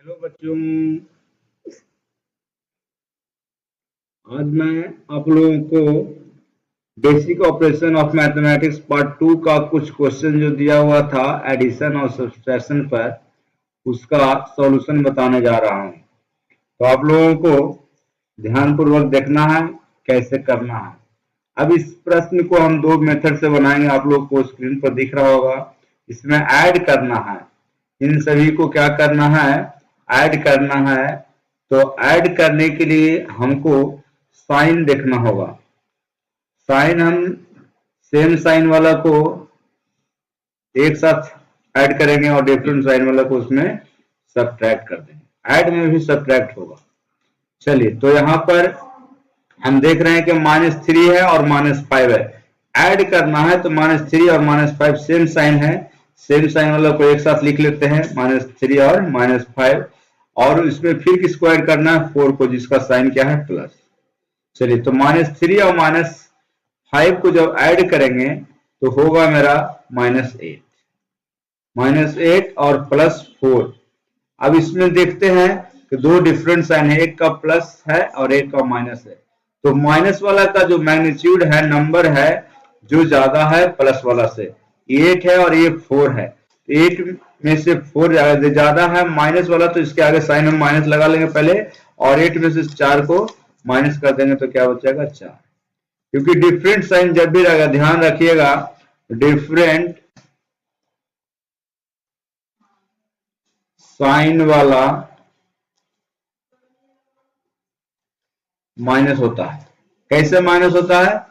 Hello बच्चों, आज मैं आप लोगों को basic operation of mathematics part 2 का कुछ क्वेश्चन जो दिया हुआ था एडिशन और सब्ट्रैक्शन पर, उसका सॉल्यूशन बताने जा रहा हूं। तो आप लोगों को ध्यानपूर्वक देखना है कैसे करना है। अब इस प्रश्न को हम दो मेथड से बनाएंगे, आप लोग को स्क्रीन पर दिख रहा होगा। इसमें ऐड करना है, इन सभी को क्या करना है, ऐड करना है। तो ऐड करने के लिए हमको साइन देखना होगा। साइन हम सेम साइन वाला को एक साथ ऐड करेंगे और डिफरेंट साइन वाला को उसमें सब्ट्रैक्ट कर देंगे। ऐड में भी सब्ट्रैक्ट होगा। चलिए, तो यहां पर हम देख रहे हैं कि -3 है और -5 है। ऐड करना है तो -3 और -5 सेम साइन है। सेम साइन वाला को एक साथ लिख लेते हैं, -3 और -5, और इसमें फिर किसको ऐड करना है, 4 को, जिसका साइन क्या है, प्लस। चलिए, तो -3 और -5 को जब ऐड करेंगे तो होगा मेरा -8 और +4। अब इसमें देखते हैं कि दो डिफरेंट साइन है, एक का प्लस है और एक का माइनस है। तो माइनस वाला का जो मैग्नीट्यूड है, नंबर है, जो ज्यादा है प्लस वाला से, 8 है और ये 4 है। 8 में से 4 ज्यादा है माइनस वाला, तो इसके आगे साइन हम माइनस लगा लेंगे पहले, और 8 में से 4 को माइनस कर देंगे तो क्या बचेगा, 4। क्योंकि डिफरेंट साइन जब भी रहेगा, ध्यान रखिएगा, डिफरेंट साइन वाला माइनस होता है। कैसे माइनस होता है,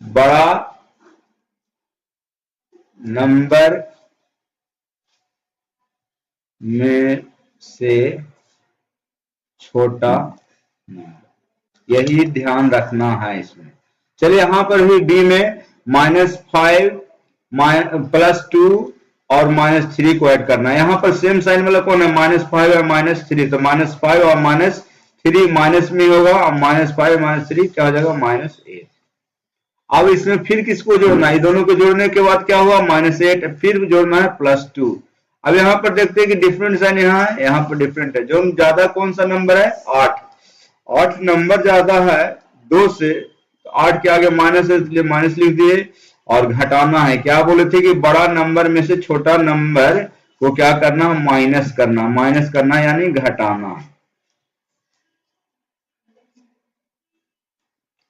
बड़ा नंबर में से छोटा, यही ध्यान रखना है इसमें। चलिए, यहां पर भी बी में -5 +2 और -3 को ऐड करना है। यहां पर सेम साइन वाला कौन है, -5 और -3, तो -5 और -3 माइनस में होगा, और -5 -3 क्या हो जाएगा, -8। अब इसमें फिर किसको जोड़ना है, ये दोनों को जोड़ने के बाद क्या हुआ, -8, फिर जोड़ना है +2। अब यहाँ पर देखते हैं कि डिफरेंट साइन यहाँ है, यहाँ पर डिफरेंट है। जो ज्यादा कौन सा नंबर है, 8 नंबर ज्यादा है 2 से, तो 8 के आगे माइनस है, इसलिए माइनस लिख दिए। और घटाना है, क्या बोले थे कि बड़ा नंबर में से छोटा नंबर को क्या करना, माइनस करना यानी घटाना।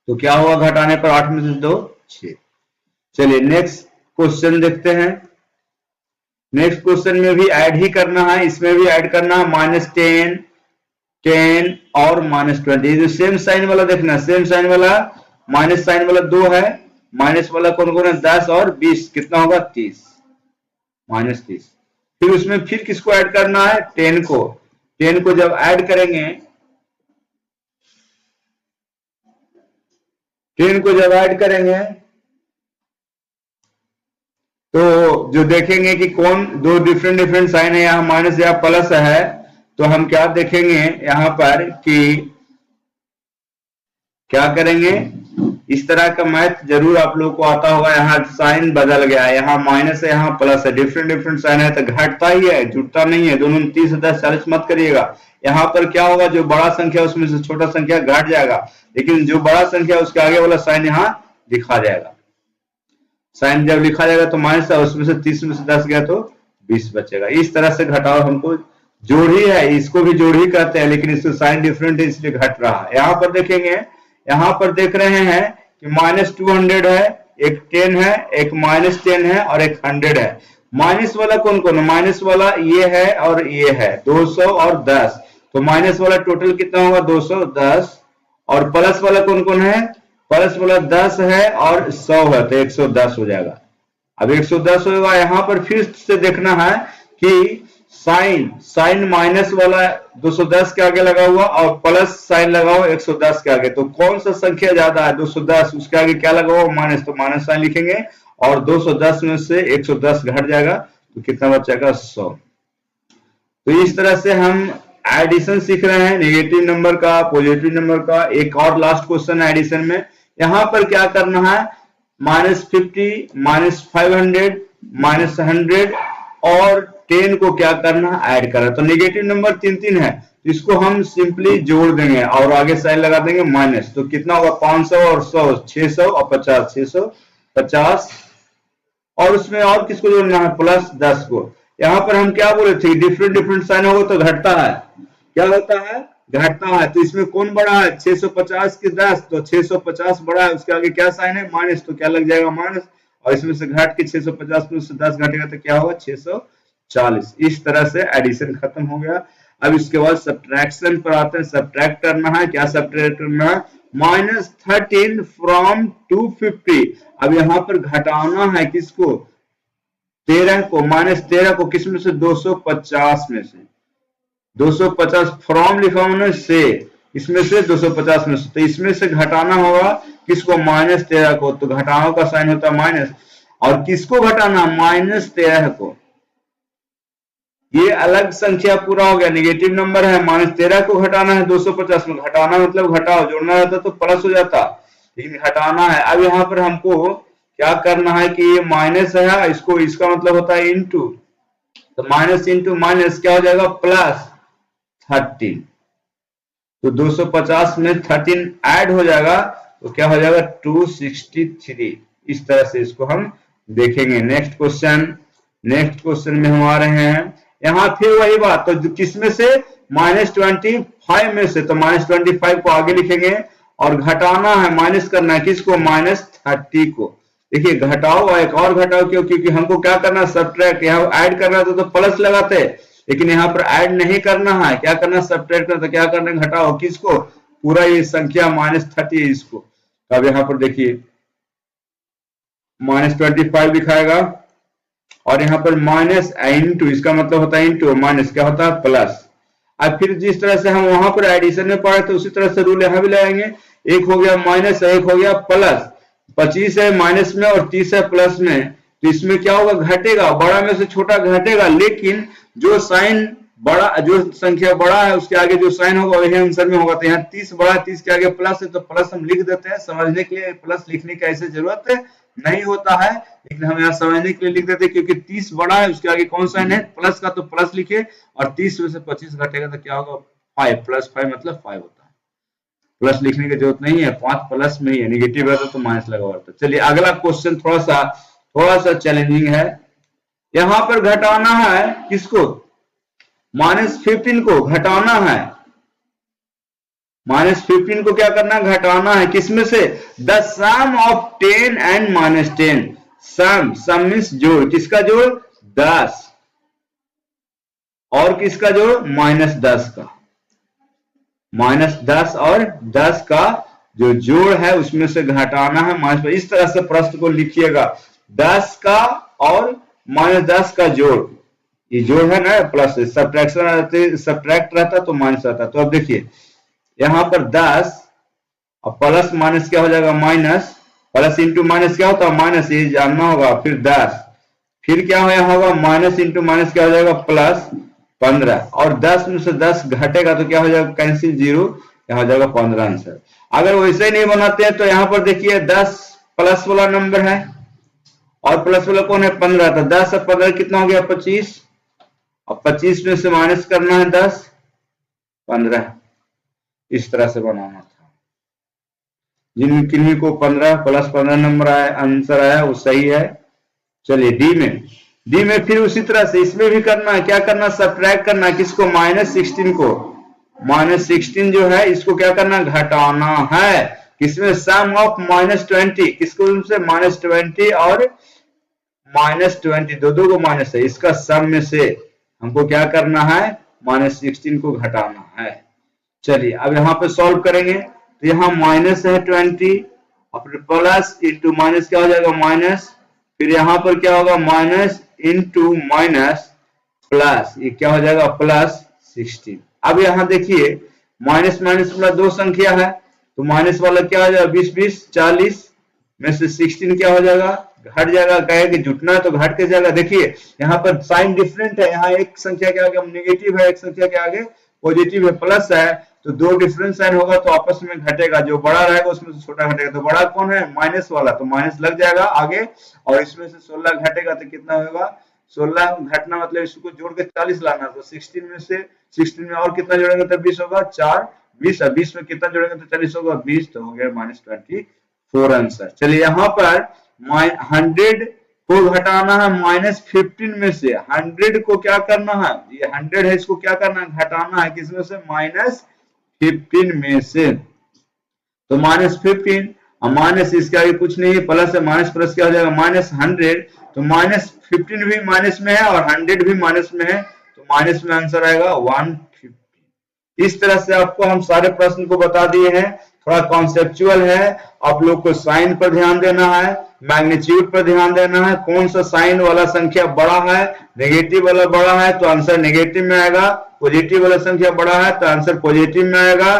तो क्या हुआ, घटाने पर 8 में से 2 6। चलिए, नेक्स्ट क्वेश्चन देखते हैं। नेक्स्ट क्वेश्चन में भी ऐड ही करना है, इसमें भी ऐड करना है, -10 10 और -20। ये सेम साइन वाला देखना, सेम साइन वाला, माइनस साइन वाला 2 है, माइनस वाला कौन कौन है, 10 और 20, कितना होगा, 30, -30। फिर उसमें फिर किसको ऐड करना है, 10 को जब ऐड करेंगे, 10 को जब ऐड करेंगे तो जो देखेंगे कि कौन दो डिफरेंट साइन है, यहाँ माइनस या प्लस है, तो हम क्या देखेंगे यहाँ पर कि क्या करेंगे, इस तरह का मैथ जरूर आप लोग को आता होगा। यहाँ साइन बदल गया है, यहाँ माइनस है, यहाँ प्लस है, डिफरेंट साइन है, तो घटता ही है, जुटता नहीं है। दोनों 30 10 40 मत करिएगा। यहाँ पर क्या होगा, जो बड़ा संख्या उसमें से छोटा संख्या घट जाएगा, लेकिन जो बड़ा संख्या उसके आगे वाला साइन यहाँ लिखा जाएगा। साइन जब लिखा जाएगा तो माइनस है, उसमें से 30 में से 10 गया तो 20 बचेगा। इस तरह से घटाव हमको जोड़ी है, इसको भी जोड़ी कहते हैं, लेकिन इसका साइन डिफरेंट है इसलिए घट रहा है। यहाँ पर देखेंगे, यहाँ पर देख रहे हैं कि -200 है, एक 10 है, एक -10 है और एक 100 है। माइनस वाला कौन कौन है, माइनस वाला ये है और ये है, 200 और 10, तो माइनस वाला टोटल कितना होगा, 210। और प्लस वाला कौन कौन है, प्लस वाला 10 है और 100 है, तो 110 हो जाएगा। अब 110 होगा। यहाँ पर फिर से देखना है कि साइन माइनस वाला 210 के आगे लगा हुआ और प्लस साइन लगा हुआ 110 के आगे, तो कौन सा संख्या ज्यादा है, 210, उसके आगे क्या लगा हुआ, माइनस, तो माइनस साइन लिखेंगे, और 210 में से 110 घट जाएगा तो कितना बचेगा, 100। तो इस तरह से हम एडिशन सीख रहे हैं, नेगेटिव नंबर का, पॉजिटिव नंबर का। एक और लास्ट क्वेश्चन है एडिशन में। यहाँ पर क्या करना है, -50 -500 -100 और 10 को क्या करना, ऐड करना। तो नेगेटिव नंबर 3 है, तो इसको हम सिंपली जोड़ देंगे और आगे साइन लगा देंगे माइनस। तो कितना होगा 500 और 100 600 और 50 650, और उसमें और किसको जोड़ना है, प्लस 10 को। यहाँ पर हम क्या बोले थे, डिफरेंट डिफरेंट साइन होगा तो घटता है, क्या होता है, घटता है। तो इसमें कौन बड़ा है, 650 की 10, तो 650 बड़ा है, उसके आगे क्या साइन है, माइनस, तो क्या लग जाएगा माइनस, और इसमें से घट के 650 में से 10 घटेगा तो क्या होगा 640। इस तरह से एडिशन खत्म हो गया। अब इसके बाद सब्ट्रैक्शन पर आते हैं। सब्ट्रैक्ट करना है, क्या सब्ट्रैक्ट करना है, -13 फ्रॉम 250। अब यहाँ पर घटाना है किसको, 13 को, -13 को किसमें से, 250 में से। 250 फ्रॉम लिखा हमने से, इसमें से 250 में से, तो इसमें से घटाना होगा किसको, -13 को। तो घटाओ का साइन होता है माइनस, और किसको घटाना, -13 को। ये अलग संख्या पूरा हो गया, नेगेटिव नंबर है, -13 को घटाना है 250 में। घटाना मतलब घटाओ, जोड़ना रहता तो प्लस हो जाता, लेकिन घटाना है। अब यहाँ पर हमको क्या करना है कि ये माइनस है, इसको, इसका मतलब होता है इनटू, तो माइनस इंटू माइनस क्या हो जाएगा, +13। तो 250 में 13 ऐड हो जाएगा तो क्या हो जाएगा 263। इस तरह से इसको हम देखेंगे। नेक्स्ट क्वेश्चन में हम आ रहे हैं। यहाँ फिर वही बात, तो किसमें से, -25 में से, तो -25 को आगे लिखेंगे और घटाना है, माइनस करना है किसको, -30 को। देखिए घटाओ, एक और घटाओ, क्यों, क्योंकि हमको क्या करना, सब्ट्रैक्ट। यहाँ ऐड करना था तो प्लस लगाते, लेकिन यहाँ पर ऐड नहीं करना है, क्या करना, सब्ट्रैक्ट करना, तो क्या करना, घटाओ किसको, पूरा ये संख्या -30 है इसको। अब यहाँ पर देखिए -25 दिखाएगा, और यहाँ पर माइनस इंटू, इसका मतलब होता है इंटू, माइनस क्या होता है, प्लस। अब फिर जिस तरह से हम वहां पर एडिशन में पढ़े थे उसी तरह से रूल यहाँ भी लगाएंगे। एक हो गया माइनस, एक हो गया प्लस। 25 है माइनस में और 30 है प्लस में, तो इसमें क्या होगा, घटेगा, बड़ा में से छोटा घटेगा, लेकिन जो साइन बड़ा, जो संख्या बड़ा है उसके आगे जो साइन होगा वही आंसर में होगा। तो यहाँ 30 बड़ा, 30 के आगे प्लस है तो प्लस हम लिख देते हैं। समझने के लिए प्लस लिखने की ऐसे जरूरत नहीं होता है, लेकिन हम यहाँ समझने के लिए लिख देते हैं, क्योंकि 30 बड़ा है, उसके आगे कौन साइन है, प्लस का, तो प्लस लिखे, और 30 में से 25 घटेगा तो क्या होगा, 5, +5 मतलब 5 होता है। प्लस लिखने की जरूरत नहीं है, 5 प्लस में ही है, नेगेटिव रहता तो माइनस लगा हुआ था। चलिए अगला क्वेश्चन थोड़ा सा चैलेंजिंग है। यहाँ पर घटाना है किसको, -15 को घटाना है। -15 को क्या करना, घटाना है, किसमें से, the sum of 10 and -10। Sum means जोड़, किसका जोड़, 10, और किसका जोड़, -10 का। -10 और 10 का जो जोड़ है उसमें से घटाना है माइनस। इस तरह से प्रश्न को लिखिएगा, 10 का और -10 का जोड़, ये जोड़ है ना, प्लस सब्ट्रैक्ट रहता तो माइनस रहता। तो अब देखिए यहाँ पर 10 और प्लस माइनस क्या हो जाएगा, माइनस, प्लस इंटू माइनस क्या होता है, माइनस, ये जानना होगा। फिर 10, फिर क्या होगा, माइनस इंटू माइनस क्या हो जाएगा, +15, और 10 में से 10 घटेगा तो क्या हो जाएगा, कैंसिल, 0, यहाँ हो जाएगा 15 आंसर। अगर वैसे नहीं बनाते हैं तो यहाँ पर देखिए 10 प्लस वाला नंबर है और प्लस वाला कौन है, 15। तो 10 और 15 कितना हो गया, 25, और 25 में से माइनस करना है 10, 15। इस तरह से बनाना था। किन्हीं को 15 + 15 नंबर आया, आंसर आया, वो सही है। चलिए डी में फिर उसी तरह से इसमें भी करना है, क्या करना, सब्ट्रैक्ट करना है, किसको, -16 को। -16 जो है इसको क्या करना, घटाना है, किसमें, सम ऑफ -20, किसको से, -20 और -20, दो को माइनस है, इसका सम में से हमको क्या करना है, -16 को घटाना है। चलिए अब यहाँ पे सॉल्व करेंगे, तो यहाँ माइनस है 20 और फिर प्लस इंटू माइनस क्या हो जाएगा, माइनस, फिर यहाँ पर क्या होगा, माइनस इंटू माइनस प्लस, ये क्या हो जाएगा, +16। अब यहाँ देखिए माइनस माइनस वाला दो संख्या है, तो माइनस वाला क्या हो जाएगा, 20 20 40 में से 16 क्या हो जाएगा, घट जाएगा। कहे कि जुटना तो घट के जाएगा। देखिए यहाँ पर साइन डिफरेंट है, यहाँ एक संख्या के आगे नेगेटिव है, एक संख्या के आगे पॉजिटिव है, प्लस है, तो दो डिफरेंट साइन होगा तो आपस में घटेगा, जो बड़ा रहेगा उसमें से छोटा घटेगा। तो बड़ा कौन है, माइनस वाला, तो माइनस लग जाएगा आगे, और इसमें से 16 घटेगा तो कितना होगा, 16 घटना मतलब इसको जोड़ के 40 लाना, तो 16 में से 16 में और कितना जोड़ेंगे तो 20 होगा, 4 20, 20 में कितना जोड़ेंगे तो 40 होगा, 20, तो हो गया -24 आंसर। चलिए यहाँ पर 100 को घटाना है -15 में से, 100 को क्या करना है, ये 100 है, इसको क्या करना है, घटाना है किसमें से, -15 में से। तो -15 और माइनस इसके आगे कुछ नहीं है, प्लस है, माइनस प्लस क्या हो जाएगा, -100, तो -15 भी माइनस में है और 100 भी माइनस में है, तो माइनस में आंसर आएगा 150। इस तरह से आपको हम सारे प्रश्न को बता दिए हैं, थोड़ा कॉन्सेप्चुअल है, आप लोग को साइन पर ध्यान देना है, मैग्नीट्यूड पर ध्यान देना है, कौन सा साइन वाला संख्या बड़ा है, नेगेटिव वाला बड़ा है तो आंसर नेगेटिव में आएगा, पॉजिटिव वाला संख्या बड़ा है तो आंसर पॉजिटिव में आएगा,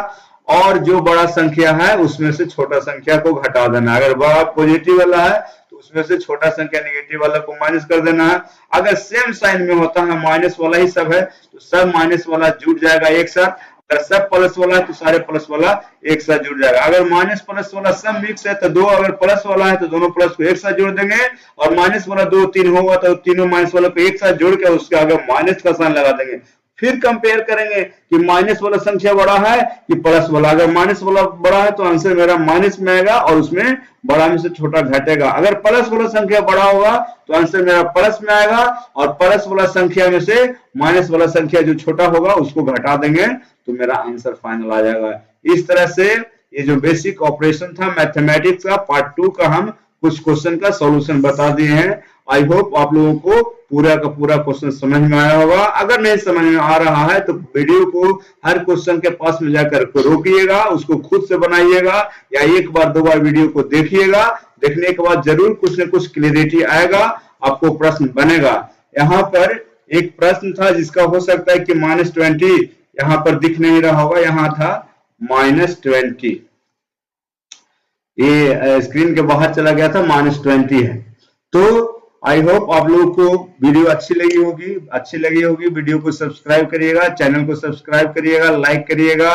और जो बड़ा संख्या है उसमें से छोटा संख्या को घटा देना। अगर बड़ा पॉजिटिव वाला है तो उसमें से छोटा संख्या नेगेटिव वाला को माइनस कर देना है। अगर सेम साइन में होता है, माइनस वाला ही सब है, तो सब माइनस वाला जुड़ जाएगा एक साथ, अगर सब प्लस वाला है तो सारे प्लस वाला एक साथ जुड़ जाएगा। अगर माइनस प्लस वाला सब मिक्स है तो दो अगर प्लस वाला है तो दोनों प्लस को एक साथ जोड़ देंगे, और माइनस वाला 2 3 होगा तो तीनों माइनस वाला को एक साथ जोड़ के उसके आगे माइनस का साइन लगा देंगे। फिर कंपेयर करेंगे कि माइनस वाला संख्या बड़ा है कि प्लस वाला। अगर माइनस वाला बड़ा है तो आंसर मेरा माइनस में आएगा और उसमें बड़ा में से छोटा घटेगा। अगर प्लस वाला संख्या बड़ा होगा तो आंसर मेरा प्लस में आएगा, और प्लस वाला संख्या में से माइनस वाला संख्या जो छोटा होगा उसको घटा देंगे तो मेरा आंसर फाइनल आ जाएगा। इस तरह से ये जो बेसिक ऑपरेशन था मैथमेटिक्स का पार्ट 2 का हम कुछ क्वेश्चन का सॉल्यूशन बता दिए हैं। आई होप आप लोगों को पूरा का पूरा क्वेश्चन समझ में आया होगा। अगर नहीं समझ में आ रहा है तो वीडियो को हर क्वेश्चन के पास में जाकर रोकिएगा, उसको खुद से बनाइएगा, या एक बार 2 बार वीडियो को देखिएगा। देखने के बाद जरूर कुछ न कुछ क्लियरिटी आएगा, आपको प्रश्न बनेगा। यहाँ पर एक प्रश्न था जिसका हो सकता है कि -20 यहाँ पर दिख नहीं रहा होगा, यहाँ था -20, ये स्क्रीन के बाहर चला गया था, -20 है। तो आई होप आप लोगों को वीडियो अच्छी लगी होगी। वीडियो को सब्सक्राइब करिएगा, चैनल को सब्सक्राइब करिएगा, लाइक करिएगा,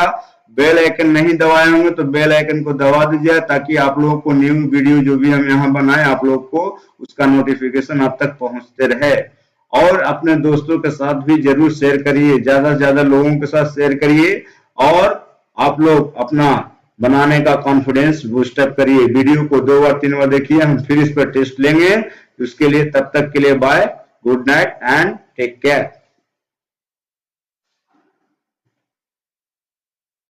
बेल आइकन नहीं दबाए होंगे तो बेल आइकन को दबा दीजिए, ताकि आप लोगों को न्यू वीडियो जो भी हम यहाँ बनाए आप लोग को उसका नोटिफिकेशन आप तक पहुंचते रहे। और अपने दोस्तों के साथ भी जरूर शेयर करिए, ज्यादा से ज्यादा लोगों के साथ शेयर करिए, और आप लोग अपना बनाने का कॉन्फिडेंस बूस्टअप करिए। वीडियो को 2 बार 3 बार देखिए, हम फिर इस पर टेस्ट लेंगे। उसके लिए तब तक के लिए bye, good night and take care.